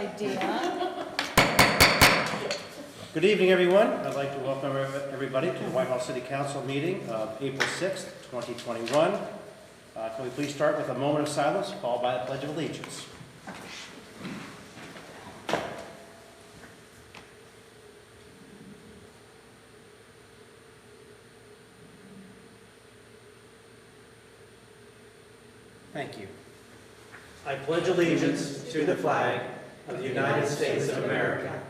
idea. Good evening, everyone. I'd like to welcome everybody to the Whitehall City Council meeting of April 6th, 2021. Can we please start with a moment of silence, followed by the Pledge of Allegiance. Thank you. I pledge allegiance to the flag of the United States of America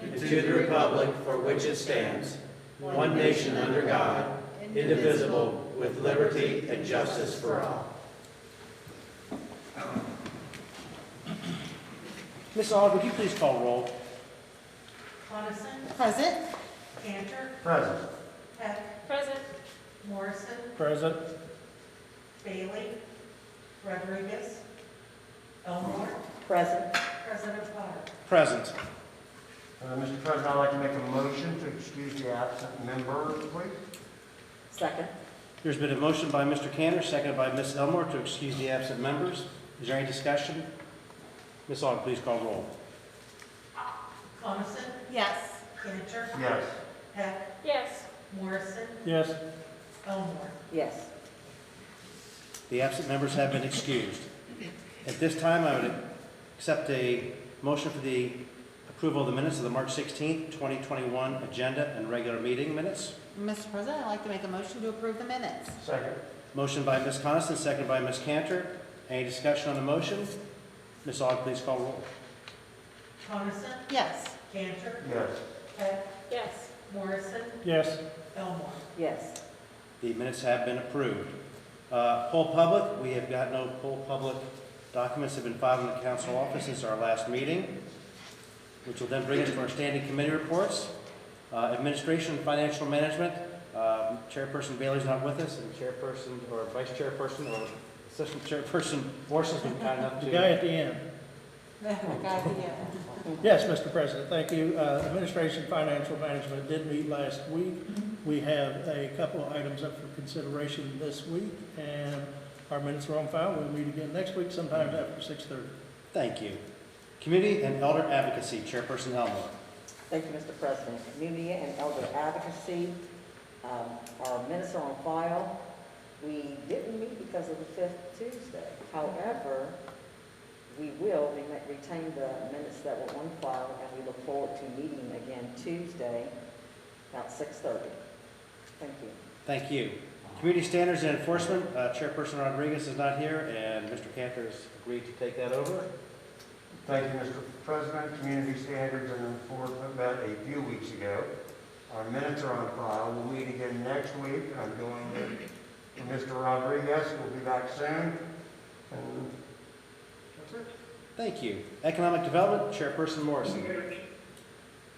and to the republic for which it stands, one nation under God, indivisible, with liberty and justice for all. Ms. Aug, would you please call roll? Coniston. Present. Cantor. Present. Heck. Present. Morrison. Present. Bailey. Rodriguez. Elmore. Present. President Potter. Present. Mr. President, I'd like to make a motion to excuse the absent member, please. Second. There's been a motion by Mr. Cantor, seconded by Ms. Elmore to excuse the absent members. Is there any discussion? Ms. Aug, please call roll. Coniston. Yes. Cantor. Yes. Heck. Yes. Morrison. Yes. Elmore. Yes. The absent members have been excused. At this time, I would accept a motion for the approval of the minutes of the March 16th, 2021 agenda and regular meeting minutes. Mr. President, I'd like to make a motion to approve the minutes. Second. Motion by Ms. Coniston, seconded by Ms. Cantor. Any discussion on the motion? Ms. Aug, please call roll. Coniston. Yes. Cantor. Yes. Heck. Yes. Morrison. Yes. Elmore. Yes. The minutes have been approved. Poll public, we have got no poll public documents have been filed in the council office since our last meeting, which will then bring us to our standing committee reports. Administration and financial management, Chairperson Bailey's not with us, and Chairperson or Vice Chairperson or Assistant Chairperson Morrison's been kind enough to. The guy at the end. Idea. Yes, Mr. President, thank you. Administration Financial Management did meet last week. We have a couple of items up for consideration this week, and our minutes are on file. We'll meet again next week sometime after 6:30. Thank you. Community and Elder Advocacy, Chairperson Elmore. Thank you, Mr. President. Community and Elder Advocacy, our minutes are on file. We didn't meet because of the fifth Tuesday. However, we will retain the minutes that were on file, and we look forward to meeting again Tuesday about 6:30. Thank you. Thank you. Community Standards and Enforcement, Chairperson Rodriguez is not here, and Mr. Cantor has agreed to take that over. Thank you, Mr. President. Community Standards and Enforcement met a few weeks ago. Our minutes are on file. We'll meet again next week. I'm going to Mr. Rodriguez. We'll be back soon. And that's it. Thank you. Economic Development, Chairperson Morrison.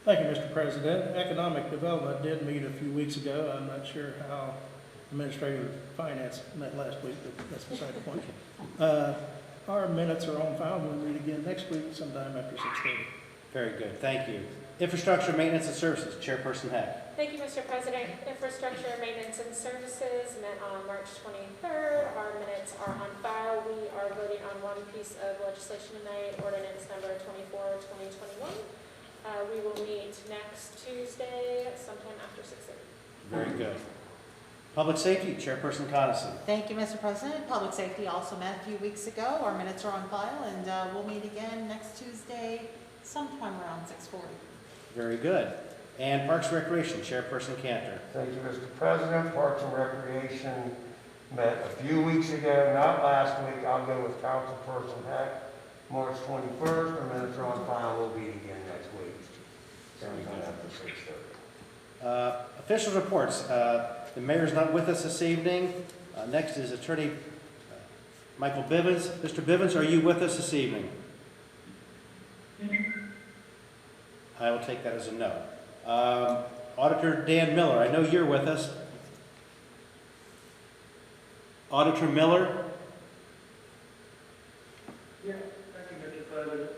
Thank you, Mr. President. Economic Development did meet a few weeks ago. I'm not sure how Administrative Finance met last week, but that's beside the point. Our minutes are on file. We'll meet again next week sometime after 6:30. Very good. Thank you. Infrastructure, Maintenance, and Services, Chairperson Heck. Thank you, Mr. President. Infrastructure, Maintenance, and Services met on March 23rd. Our minutes are on file. We are voting on one piece of legislation tonight, ordinance number 24-2021. We will meet next Tuesday sometime after 6:30. Very good. Public Safety, Chairperson Coniston. Thank you, Mr. President. Public Safety also met a few weeks ago. Our minutes are on file, and we'll meet again next Tuesday sometime around 6:40. Very good. And Parks and Recreation, Chairperson Cantor. Thank you, Mr. President. Parks and Recreation met a few weeks ago, not last week. I'll go with Councilperson Heck. March 21st, our minutes are on file. We'll meet again next week. Sometime after 6:30. Official reports. The mayor's not with us this evening. Next is Attorney Michael Bivens. Mr. Bivens, are you with us this evening? I will take that as a no. Auditor Dan Miller, I know you're with us. Auditor Miller? Yeah, thank you, Mr. President.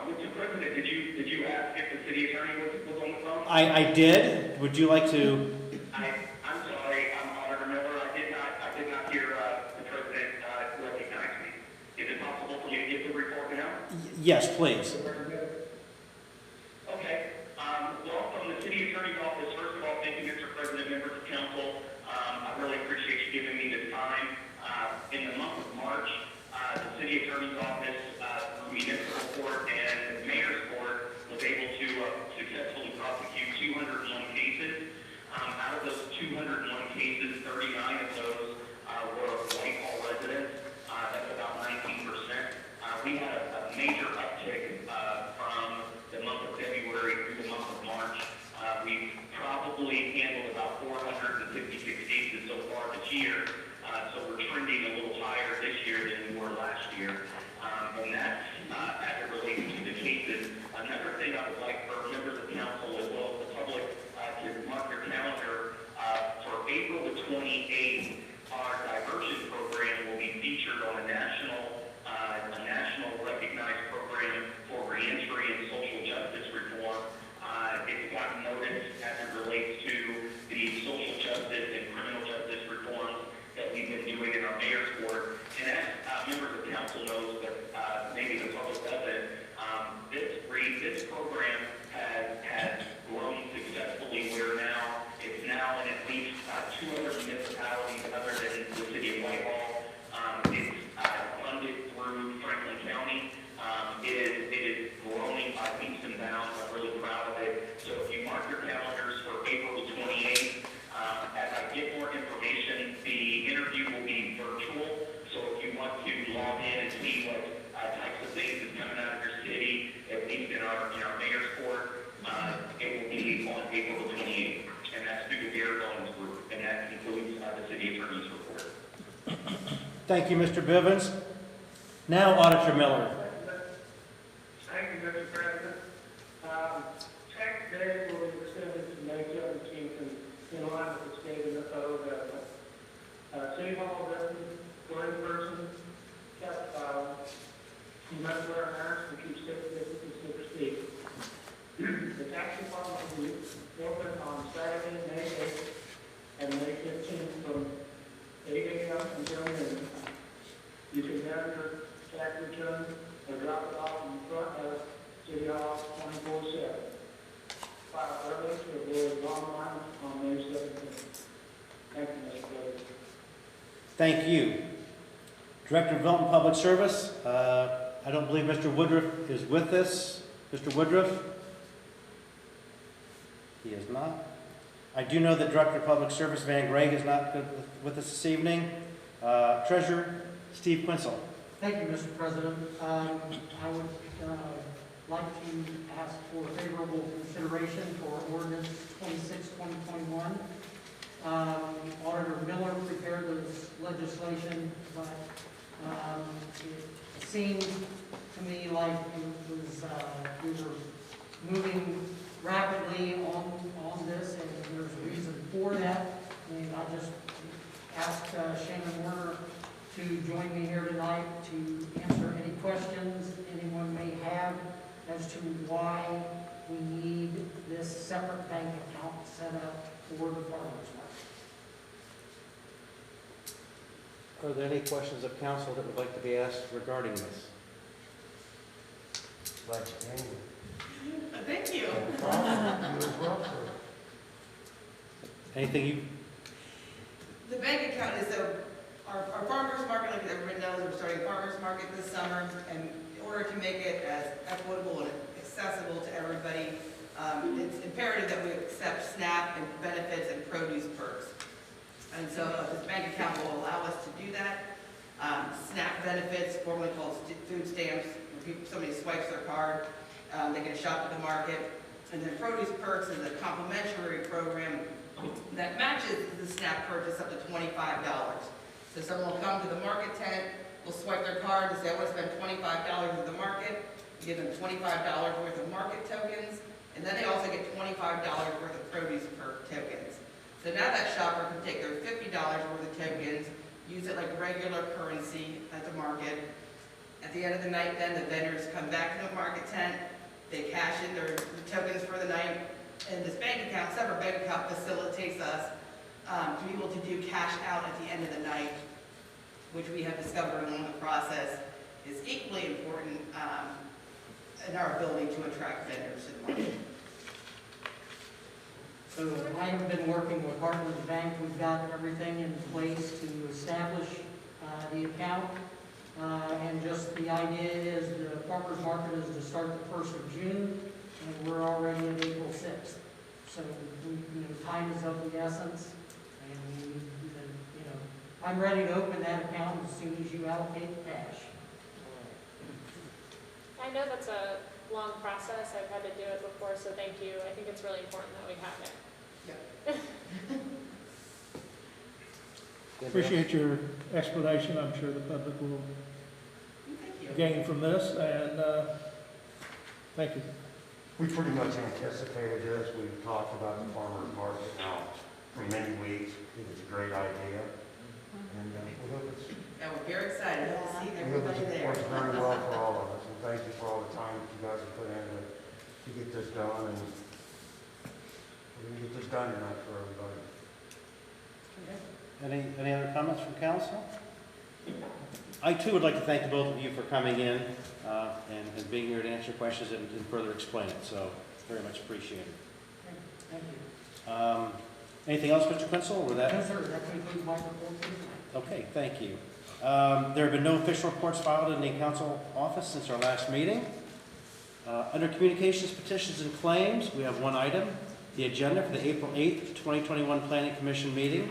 Mr. President, did you ask if the city attorney was on the phone? I did. Would you like to? I'm sorry, I'm Auditor Miller. I did not hear the president recognize me. Is it possible for you to get the report now? Yes, please. Okay. Well, from the city attorney's office, first of all, thank you, Mr. President, members of council. I really appreciate you giving me this time. In the month of March, the city attorney's office, through municipal court and mayor's court, was able to successfully prosecute 201 cases. Out of those 201 cases, 39 of those were Whitehall residents. That's about 19%. We had a major uptick from the month of February through the month of March. We've probably handled about 456 cases so far this year. So we're trending a little higher this year than we were last year. And that's as it relates to the cases. Another thing I would like for members of council as well as the public to mark your calendar for April the 28th, our diversion program will be featured on a national recognized program for reentry and social justice reform. It's gotten noticed as it relates to the social justice and criminal justice reforms that we've been doing in our mayor's court. And as members of council knows, but maybe the public doesn't, this program has grown successfully. It's now in at least 200 municipalities other than the city of Whitehall. It's funded through Franklin County. It is growing by leaps and bounds. I'm really proud of it. So if you mark your calendars for April the 28th, as I get more information, the interview will be virtual. So if you want to log in and see what types of things is coming out of your city, at least in our mayor's court, it will be on April the 28th. And that's through the Gary Owens Group. And that includes the city attorney's report. Thank you, Mr. Bivens. Now, Auditor Miller. Thank you, Mr. President. Tax day will be extended to May 17th in line with the state and the federal government. City Hall residents, voting person, kept filing. You must wear a mask and keep 6 6 feet. The tax department will be open on Saturday, May 8th and May 15th from 8 a.m. until noon. You can have your tax return or drop it off in front of City Hall 24/7. File early to avoid long lines on May 17th. Thank you, Mr. President. Thank you. Director of Development Public Service, I don't believe Mr. Woodruff is with us. Mr. Woodruff? He is not. I do know that Director of Public Service Van Gregg is not with us this evening. Treasurer Steve Quinsel. Thank you, Mr. President. I would like to ask for favorable consideration for ordinance 26, 2021. Auditor Miller prepared this legislation, but it seemed to me like it was, we were moving rapidly on this, and there's a reason for that. And I just asked Shannon Warner to join me here tonight to answer any questions anyone may have as to why we need this separate bank account set up for the farmers market. Are there any questions of council that would like to be asked regarding this? Thank you. Anything you? The bank account is our farmers market, like everyone knows, we're starting a farmers market this summer, and in order to make it as equitable and accessible to everybody, it's imperative that we accept SNAP and benefits and produce perks. And so this bank account will allow us to do that. SNAP benefits, formerly called food stamps, when somebody swipes their card, they can shop at the market. And then produce perks is a complimentary program that matches the SNAP purchase up to $25. So someone will come to the market tent, will swipe their card and say, I want to spend $25 at the market. You give them $25 worth of market tokens, and then they also get $25 worth of produce perk tokens. So now that shopper can take their $50 worth of tokens, use it like regular currency at the market. At the end of the night then, the vendors come back to the market tent, they cash in their tokens for the night, and this bank account, separate bank account, facilitates us to be able to do cash out at the end of the night, which we have discovered along the process is equally important in our ability to attract vendors to the market. So I have been working with Heartland Bank. We've got everything in place to establish the account. And just the idea is the farmer's market is to start the 1st of June, and we're already at April 6th. So time is of the essence, and I'm ready to open that account as soon as you allocate the cash. I know that's a long process. I've had to do it before, so thank you. I think it's really important that we have it. Appreciate your explanation. I'm sure the public will gain from this, and thank you. We pretty much anticipated this. We've talked about the farmer's market now for many weeks. I think it's a great idea. And we hope it's, And we're very excited to see we hope everybody it there. works very well for all of us. And thank you for all the time that you guys have put in to get this done. And we're going to get this done tonight for everybody. Any other comments from council? I too would like to thank the both of you for coming in and being here to answer questions and further explain it. So very much appreciated. Thank you. Anything else, Mr. Quinzel? Or that? No, sir, that concludes my report. Okay, thank you. There have been no official reports filed in the council office since our last meeting. Under communications, petitions, and claims, we have one item, the agenda for the April 8th, 2021 Planning Commission meeting.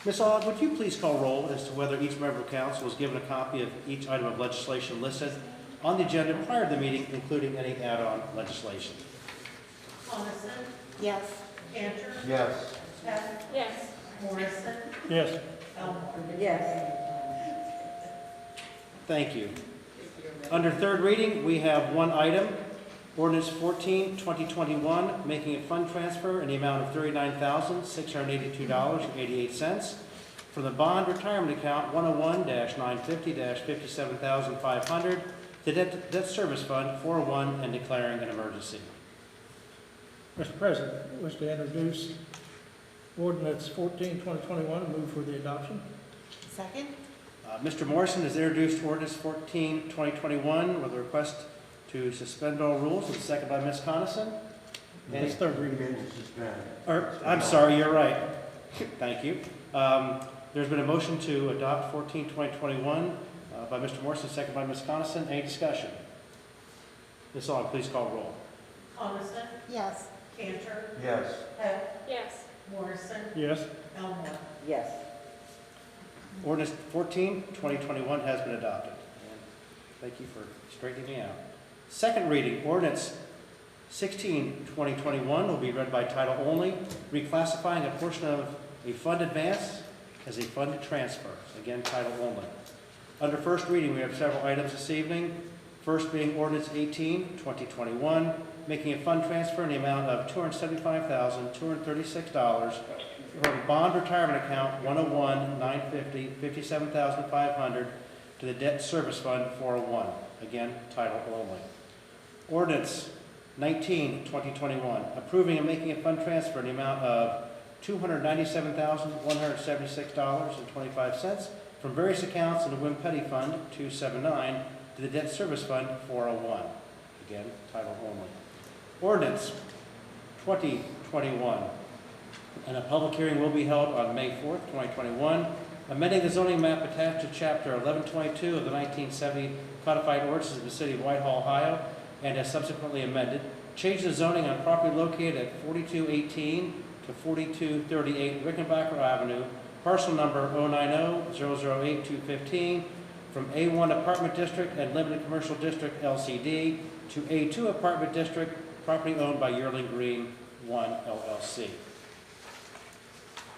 Ms. Aug, would you please call roll as to whether each member of council was given a copy of each item of legislation listed on the agenda prior to the meeting, including any add-on legislation? Coniston, Yes. Cantor, Yes. Heck, Yes. Morrison, Yes. Elmore. Yes. Thank you. Under third reading, we have one item, ordinance 14, 2021, making a fund transfer in the amount of $39,682.88 from the bond retirement account 101-950-57,500 to debt service fund 401 and declaring an emergency. Mr. President, I wish to introduce ordinance 14, 2021, and move for the adoption. Second? Mr. Morrison has introduced ordinance 14, 2021 with a request to suspend all rules, and second by Ms. Coniston. It's third reading. Suspend. I'm sorry, you're right. Thank you. There's been a motion to adopt 14, 2021 by Mr. Morrison, second by Ms. Coniston. Any discussion? Ms. Aug, please call roll. Coniston, Yes. Cantor, Yes. Heck, Yes. Morrison, Yes. Elmore. Yes. Ordinance 14, 2021 has been adopted. And thank you for straightening me out. Second reading, ordinance 16, 2021 will be read by title only, reclassifying a portion of a fund advance as a fund transfer. Again, title only. Under first reading, we have several items this evening. First being ordinance 18, 2021, making a fund transfer in the amount of $275,236 from bond retirement account 101-950-57,500 to the debt service fund 401. Again, title only. Ordinance 19, 2021, approving and making a fund transfer in the amount of $297,176.25 from various accounts in the Wim Petty Fund 279 to the debt service fund 401. Again, title only. Ordinance 2021, and a public hearing will be held on May 4th, 2021, amending the zoning map attached to Chapter 1122 of the 1970 Codified Ordinances of the City of Whitehall, Ohio, and as subsequently amended, change the zoning on property located at 4218 to 4238 Rickenbacker Avenue, parcel number 090-008-215, from A1 Apartment District and Limited Commercial District LCD to A2 Apartment District, property owned by Yearling Green 1 LLC.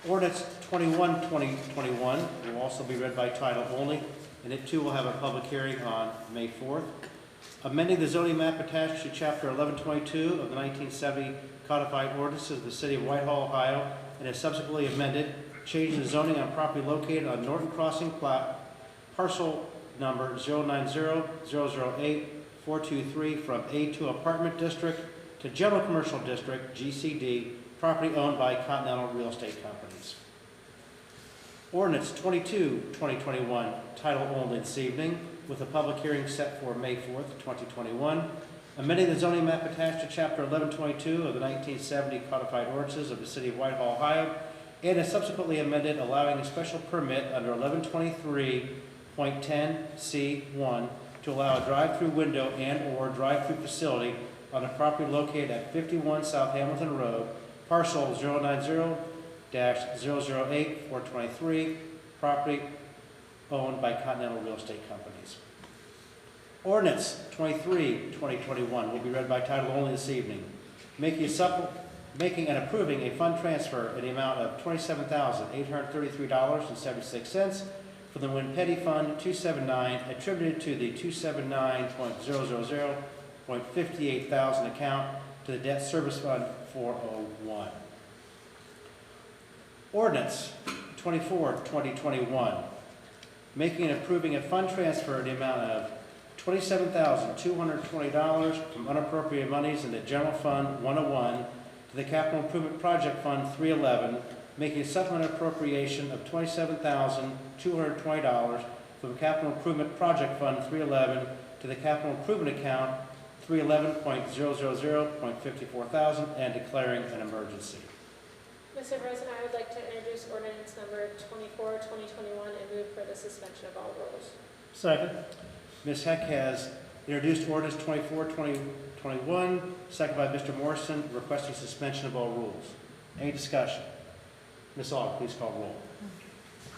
Ordinance 21, 2021 will also be read by title only, and it too will have a public hearing on May 4th. Amending the zoning map attached to Chapter 1122 of the 1970 Codified Ordinances of the City of Whitehall, Ohio, and as subsequently amended, changing the zoning on property located on Norton Crossing Plat, parcel number 090-008-423 from A2 Apartment District to General Commercial District, GCD, property owned by Continental Real Estate Companies. Ordinance 22, 2021, title only this evening, with a public hearing set for May 4th, 2021, amending the zoning map attached to Chapter 1122 of the 1970 codified ordinances of the City of Whitehall, Ohio, and is subsequently amended allowing a special permit under 1123.10C1 to allow a drive-through window and/or drive-through facility on a property located at 51 South Hamilton Road, parcel 090-008-423, property owned by Continental Real Estate Companies. Ordinance 23-2021 will be read by title only this evening, making and approving a fund transfer in the amount of $27,833.76 from the Win Petty Fund 279 attributed to the 279.000.58 thousand account to the Debt Service Fund 401. Ordinance 24-2021, making and approving a fund transfer in the amount of $27,220 from unappropriated monies in the General Fund 101 to the Capital Improvement Project Fund 311, making a supplemental appropriation of $27,220 from Capital Improvement Project Fund 311 to the Capital Improvement Account 311.000.54 thousand and declaring an emergency. Mr. President, I would like to introduce ordinance number 24-2021 and move for the suspension of all rules. Second. Ms. Heck has introduced ordinance 24-2021, seconded by Mr. Morrison, requesting suspension of all rules. Any discussion? Ms. Aug, please call roll.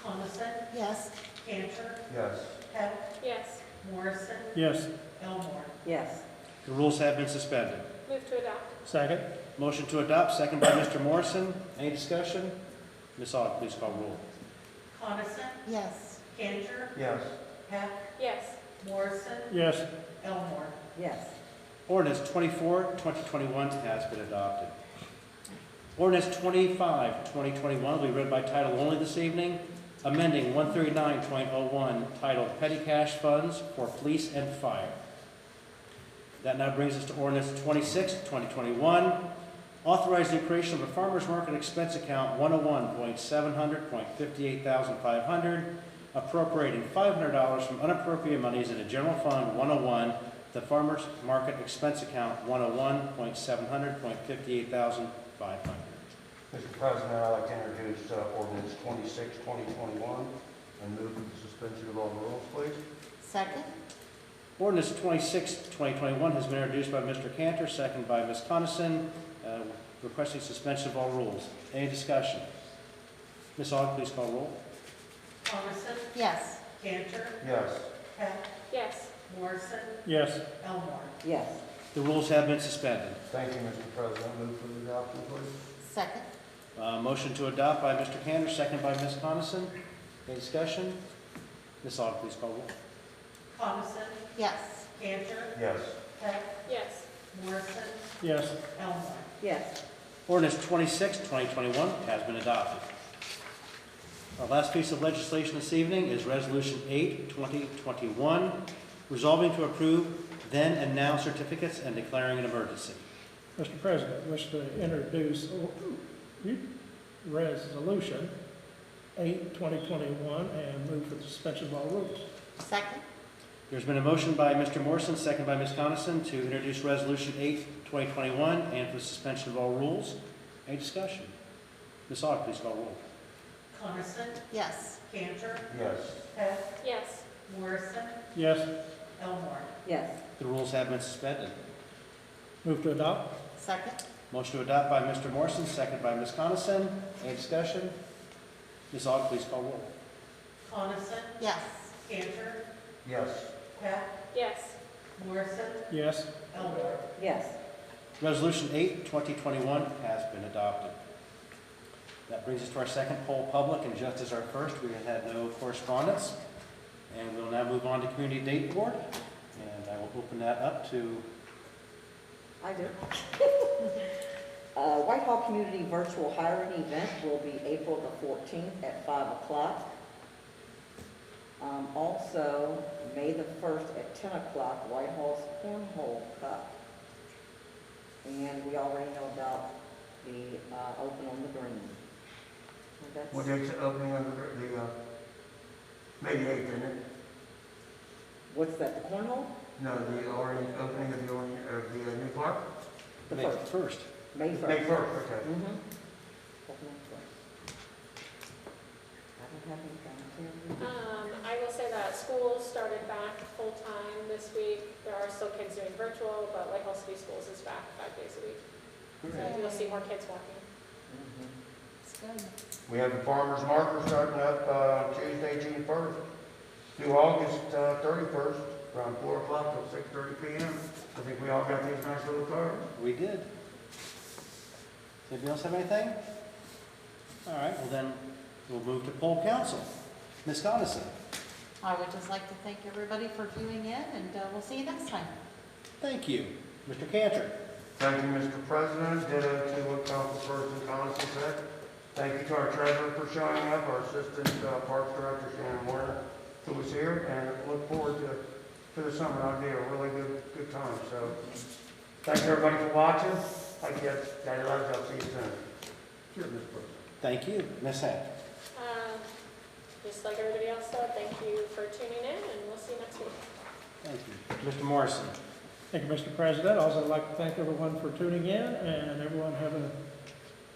Coniston, Yes. Cantor, Yes. Heck, Yes. Morrison, Yes. Elmore. Yes. The rules have been suspended. Move to adopt. Second. Motion to adopt, seconded by Mr. Morrison. Any discussion? Ms. Aug, please call roll. Coniston, Yes. Cantor, Yes. Heck, Yes. Morrison, Yes. Elmore. Yes. Ordinance 24-2021 has been adopted. Ordinance 25-2021 will be read by title only this evening, amending 139.01 titled Petty Cash Funds for Police and Fire. That now brings us to ordinance 26-2021, authorizing the creation of a farmer's market expense account 101.700.58,500, appropriating $500 from unappropriated monies in the General Fund 101, the farmer's market expense account 101.700.58,500. Mr. President, I'd like to introduce ordinance 26-2021 and move for the suspension of all rules, please. Second. Ordinance 26-2021 has been introduced by Mr. Cantor, seconded by Ms. Coniston, requesting suspension of all rules. Any discussion? Ms. Aug, please call roll. Coniston, Yes. Cantor, Yes. Heck, Yes. Morrison, Yes. Elmore. Yes. The rules have been suspended. Thank you, Mr. President. Move for the adoption, please. Second. Motion to adopt by Mr. Cantor, seconded by Ms. Coniston. Any discussion? Ms. Aug, please call roll. Coniston, Yes. Cantor, Yes. Yes. Heck, Morrison, Yes. Elmore. Yes. Ordinance 26-2021 has been adopted. Our last piece of legislation this evening is Resolution 8-2021, resolving to approve then and now certificates and declaring an emergency. Mr. President, I wish to introduce Resolution 8-2021 and move for the suspension of all rules. Second. There's been a motion by Mr. Morrison, second by Ms. Coniston, to introduce Resolution 8-2021 and for suspension of all rules. Any discussion? Ms. Aug, please call roll. Coniston, Yes. Cantor, Yes. Yes. Heck, Morrison, Yes. Elmore. Yes. The rules have been suspended. Move to adopt. Second. Motion to adopt by Mr. Morrison, second by Ms. Coniston. Any discussion? Ms. Aug, please call roll. Coniston, Yes. Cantor, Yes. Heck, Yes. Morrison, Yes. Elmore. Yes. Resolution 8-2021 has been adopted. That brings us to our second poll public, and just as our first, we had no correspondence. And we'll now move on to Community Date Board, and I will open that up to, I do. Whitehall Community Virtual Hiring Event will be April the 14th at 5 o'clock. Also, May the 1st at 10 o'clock, Whitehall's Cornhole Cup. And we already know about the Open on the Green. And that's- What date's the opening of the May the 8th, isn't it? What's that, the cornhole? No, the opening of the new park? The May first, 1st. May 1st. May 1st, okay. Mm-hmm. I don't have anything. I will say that school started back full-time this week. There are still kids doing virtual, but Whitehall City Schools is back 5 days a week. So you'll see more kids walking. It's good. We have the farmer's market starting up Tuesday, June 1st, through August 31st, around 4 o'clock till 6:30 p.m. I think we all got these nice little cards. We did. Anybody else have anything? All right, well then, we'll move to poll council. Ms. Coniston. I would just like to thank everybody for tuning in, and we'll see you next time. Thank you. Mr. Cantor. Thank you, Mr. President. Ditto to what Councilperson Coniston said. Thank you to our treasurer for showing up, our assistant parks director, Shannon Warner, who was here, and look forward to the summer. It'll be a really good time. So, thanks everybody for watching. Like that, Daddy loves you. I'll see you soon. Cheers, Mr. President. Thank you. Ms. Heck. Just like everybody else said, thank you for tuning in, and we'll see you next week. Thank you. Mr. Morrison. Thank you, Mr. President. Also, I'd like to thank everyone for tuning in, and everyone have a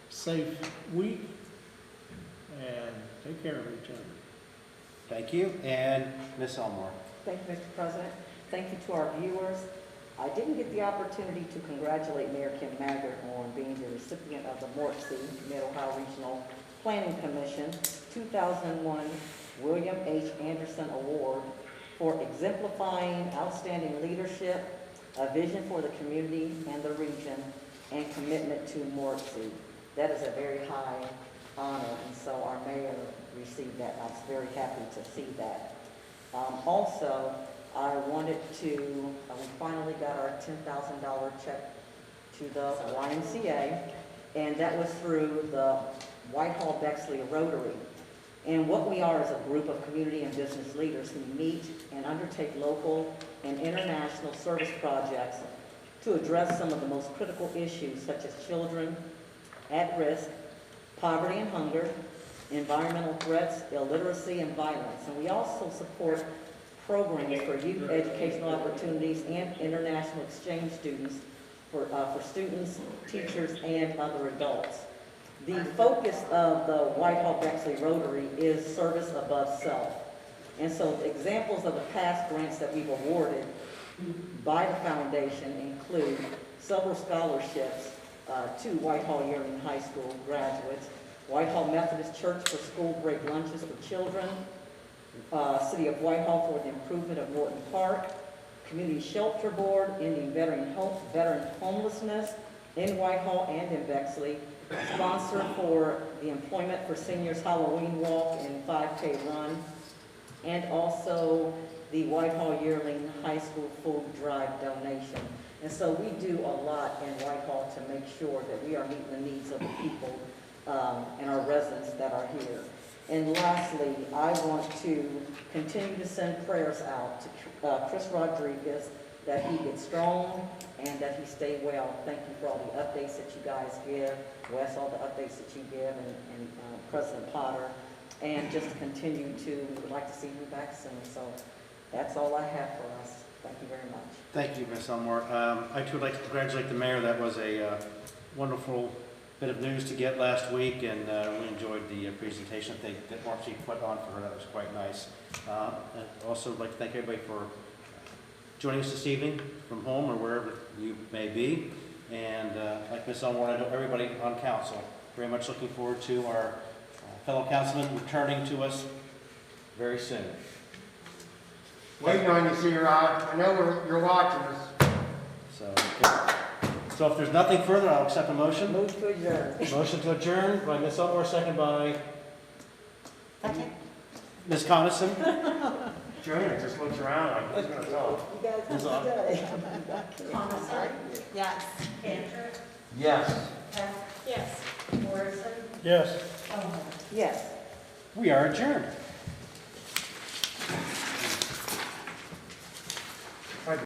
safe week, and take care of each other. Thank you. And Ms. Elmore. Thank you, Mr. President. Thank you to our viewers. I didn't get the opportunity to congratulate Mayor Kim Maggart on being the recipient of the MORTC, Mid-Ohio Regional Planning Commission 2001 William H. Anderson Award for exemplifying outstanding leadership, a vision for the community and the region, and commitment to MORTC. That is a very high honor, and so our mayor received that. I was very happy to see that. Also, I wanted to, we finally got our $10,000 check to the YMCA, and that was through the Whitehall Bexley Rotary. And what we are is a group of community and business leaders who meet and undertake local and international service projects to address some of the most critical issues such as children at risk, poverty and hunger, environmental threats, illiteracy, and violence. And we also support programs for youth educational opportunities and international exchange students for students, teachers, and other adults. The focus of the Whitehall Bexley Rotary is service above self. And so examples of the past grants that we've awarded by the foundation include several scholarships to Whitehall Yearling High School graduates, Whitehall Methodist Church for school break lunches for children, City of Whitehall for the improvement of Morton Park, Community Shelter Board, ending veteran homelessness in Whitehall and in Bexley, sponsor for the Employment for Seniors Halloween Walk and 5K Run, and also the Whitehall Yearling High School Food Drive donation. And so we do a lot in Whitehall to make sure that we are meeting the needs of the people and our residents that are here. And lastly, I want to continue to send prayers out to Chris Rodriguez that he gets strong and that he stay well. Thank you for all the updates that you guys give, Wes, all the updates that you give, and President Potter, and just continue to, we would like to see you back soon. So that's all I have for us. Thank you very much. Thank you, Ms. Elmore. I too would like to congratulate the mayor. That was a wonderful bit of news to get last week, and we enjoyed the presentation that Marcy put on for her. That was quite nice. I'd also like to thank everybody for joining us this evening from home or wherever you may be. And like Ms. Elmore, I know everybody on council very much looking forward to our fellow councilman returning to us very soon. Waiting on you, see your eye. I know you're watching us. So if there's nothing further, I'll accept a motion. Move to adjourn. Motion to adjourn by Ms. Elmore, second by Second. Ms. Coniston. Joanna just looks around like, who's going to talk? You guys have to stay. Coniston. Yes. Cantor. Yes. Heck. Yes. Morrison. Yes. Elmore. Yes. We are adjourned.